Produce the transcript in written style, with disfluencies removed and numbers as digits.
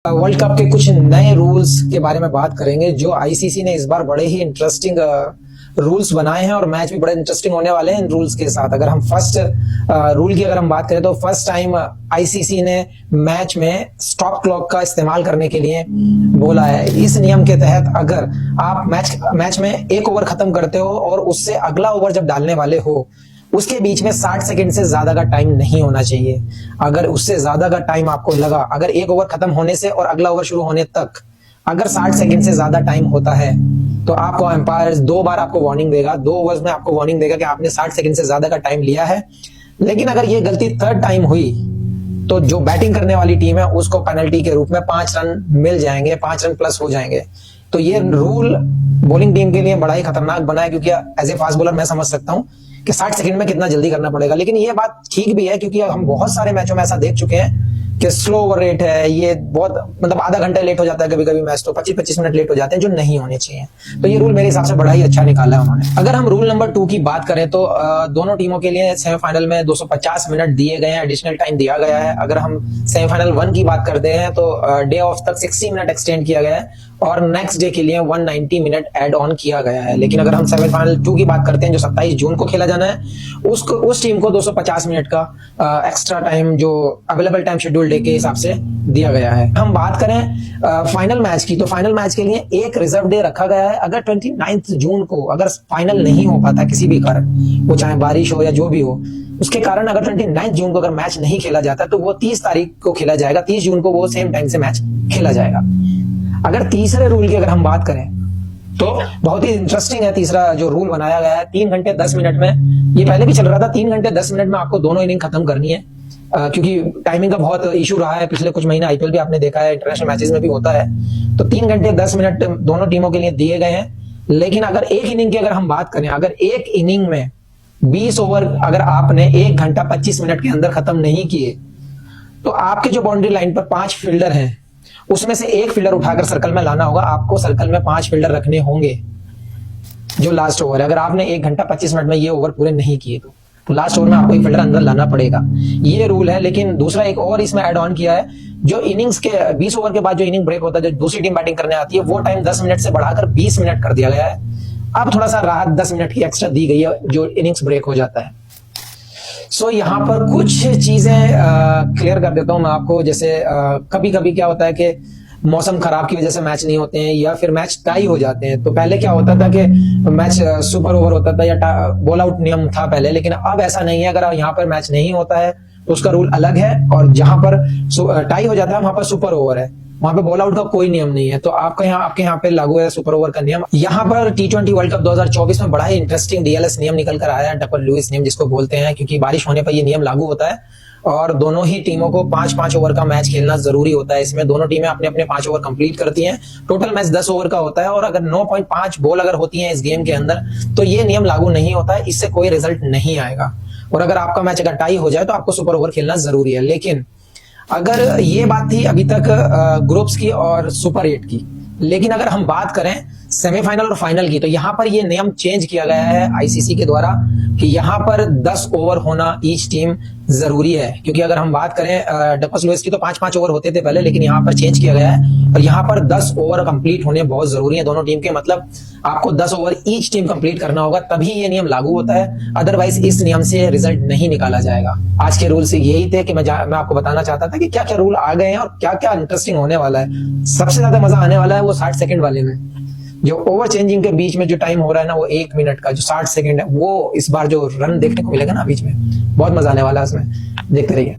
World cup के कुछ नए रूल्स के बारे में बात करेंगे जो आईसीसी ने इस बार बड़े ही इंटरेस्टिंग रूल्स बनाए हैं और मैच भी बड़े इंटरेस्टिंग होने वाले हैं इन रूल्स के साथ। अगर हम फर्स्ट रूल की अगर हम बात करें तो फर्स्ट टाइम आईसीसी ने मैच में स्टॉप क्लॉक का इस्तेमाल करने के लिए बोला है। इस नियम के तहत अगर आप मैच में एक ओवर खत्म करते हो और उससे अगला ओवर जब डालने वाले हो उसके बीच में 60 सेकंड से ज्यादा का टाइम नहीं होना चाहिए। अगर उससे ज्यादा का टाइम आपको लगा, अगर एक ओवर खत्म होने से और अगला ओवर शुरू होने तक अगर 60 सेकंड से ज्यादा टाइम होता है तो आपको एम्पायर 2 बार आपको वार्निंग देगा, 2 ओवर्स में आपको वार्निंग देगा कि आपने 60 सेकंड से ज्यादा का टाइम लिया है। लेकिन अगर ये गलती थर्ड टाइम हुई तो जो बैटिंग करने वाली टीम है उसको पेनल्टी के रूप में 5 रन मिल जाएंगे, 5 रन प्लस हो जाएंगे। तो ये रूल बॉलिंग टीम के लिए बड़ा ही खतरनाक बना है, क्योंकि एज ए फास्ट बॉलर मैं समझ सकता हूं कि 60 सेकंड में कितना जल्दी करना पड़ेगा। लेकिन ये बात ठीक भी है क्योंकि हम बहुत सारे मैचों में ऐसा देख चुके हैं कि स्लो ओवर रेट है, ये बहुत मतलब आधा घंटा लेट हो जाता है कभी कभी मैच, तो 25-25 मिनट लेट हो जाते हैं जो नहीं होने चाहिए। तो ये रूल मेरे हिसाब से बड़ा ही अच्छा निकाला है उन्होंने। अगर हम रूल नंबर 2 की बात करें तो दोनों टीमों के लिए सेमीफाइनल में 250 मिनट दिए गए हैं, एडिशनल टाइम दिया गया है। अगर हम सेमीफाइनल 1 की बात करते हैं तो डे ऑफ तक 60 मिनट एक्सटेंड किया गया है और नेक्स्ट डे के लिए 190 मिनट एड ऑन किया गया है। लेकिन अगर हम सेमीफाइनल 2 की बात करते हैं जो 27 जून को खेला जाना है उस टीम को 250 मिनट का एक्स्ट्रा टाइम जो अवेलेबल टाइम शेड्यूल डे के हिसाब से दिया गया है। हम बात करें फाइनल मैच की तो फाइनल मैच के लिए एक रिजर्व डे रखा गया है। अगर 29 जून को अगर फाइनल नहीं हो पाता किसी भी कारण, वो चाहे बारिश हो या जो भी हो, उसके कारण अगर 29 जून को अगर मैच नहीं खेला जाता तो वो 30 तारीख को खेला जाएगा, 30 जून को वो सेम टाइम से मैच खेला जाएगा। अगर तीसरे रूल की अगर हम बात करें तो बहुत ही इंटरेस्टिंग है तीसरा जो रूल बनाया गया है। 3 घंटे 10 मिनट में, ये पहले भी चल रहा था, 3 घंटे 10 मिनट में आपको दोनों इनिंग खत्म करनी है। क्योंकि टाइमिंग का बहुत इशू रहा है पिछले कुछ महीने, आईपीएल भी आपने देखा है, इंटरनेशनल मैचेस में भी होता है। तो 3 घंटे 10 मिनट दोनों टीमों के लिए दिए गए हैं। लेकिन अगर एक इनिंग की अगर हम बात करें, अगर एक इनिंग में 20 ओवर अगर आपने 1 घंटा 25 मिनट के अंदर खत्म नहीं किए तो आपके जो बाउंड्री लाइन पर 5 फील्डर हैं उसमें से एक फील्डर उठाकर सर्कल में लाना होगा। आपको सर्कल में 5 फील्डर रखने होंगे जो लास्ट ओवर है। अगर आपने 1 घंटा 25 मिनट में ये ओवर पूरे नहीं किए तो लास्ट ओवर में आपको एक फील्डर अंदर लाना पड़ेगा। ये रूल है। लेकिन दूसरा एक और इसमें ऐड ऑन किया है, जो इनिंग्स के 20 ओवर के बाद जो इनिंग ब्रेक होता है, जो दूसरी टीम बैटिंग करने आती है, वो टाइम 10 मिनट से बढ़ाकर 20 मिनट कर दिया गया है। अब थोड़ा सा राहत 10 मिनट की एक्स्ट्रा दी गई है जो इनिंग्स ब्रेक हो जाता है। सो यहाँ पर कुछ चीजें क्लियर कर देता हूं मैं आपको। जैसे कभी कभी क्या होता है कि मौसम खराब की वजह से मैच नहीं होते हैं या फिर मैच टाई हो जाते हैं। तो पहले क्या होता था कि मैच सुपर ओवर होता था या बॉल आउट नियम था पहले, लेकिन अब ऐसा नहीं है। अगर यहाँ पर मैच नहीं होता है तो उसका रूल अलग है, और जहां पर टाई हो जाता है वहां पर सुपर ओवर है, वहां पे बॉल आउट का कोई नियम नहीं है। तो आपके यहाँ पे लागू है सुपर ओवर का नियम। यहाँ पर T20 वर्ल्ड कप 2024 में बड़ा ही इंटरेस्टिंग डीएलएस नियम निकल कर आया है, डबल लुईस नियम जिसको बोलते हैं, क्योंकि बारिश होने पर ये नियम लागू होता है और दोनों ही टीमों को 5-5 ओवर का मैच खेलना जरूरी होता है। इसमें दोनों टीमें अपने अपने 5 ओवर कंप्लीट करती हैं। टोटल मैच 10 ओवर का होता है और अगर 9.5 बॉल अगर होती है इस गेम के अंदर तो ये नियम लागू नहीं होता है, इससे कोई रिजल्ट नहीं आएगा। और अगर आपका मैच अगर टाई हो जाए तो आपको सुपर ओवर खेलना जरूरी है। लेकिन अगर ये बात थी अभी तक ग्रुप्स की और सुपर 8 की, लेकिन अगर हम बात करें सेमीफाइनल और फाइनल की तो यहाँ पर ये नियम चेंज किया गया है आईसीसी के द्वारा कि यहाँ पर 10 ओवर होना ईच टीम जरूरी है। क्योंकि अगर हम बात करें डकवर्थ लुईस की तो 5-5 ओवर होते थे पहले, लेकिन यहाँ पर चेंज किया गया है और यहाँ पर 10 ओवर कंप्लीट होने बहुत जरूरी है दोनों टीम के। मतलब आपको 10 ओवर ईच टीम कंप्लीट करना होगा तभी ये नियम लागू होता है, अदरवाइज इस नियम से रिजल्ट नहीं निकाला जाएगा। आज के रूल से यही थे कि मैं आपको बताना चाहता था कि क्या क्या रूल आ गए हैं और क्या क्या इंटरेस्टिंग होने वाला है। सबसे ज्यादा मजा आने वाला है वो 60 सेकंड वाले में, जो ओवर चेंजिंग के बीच में जो टाइम हो रहा है ना, वो 1 मिनट का जो 60 सेकंड है, वो इस बार जो रन देखने को मिलेगा ना बीच में, बहुत मजा आने वाला है उसमें। देखते रहिए।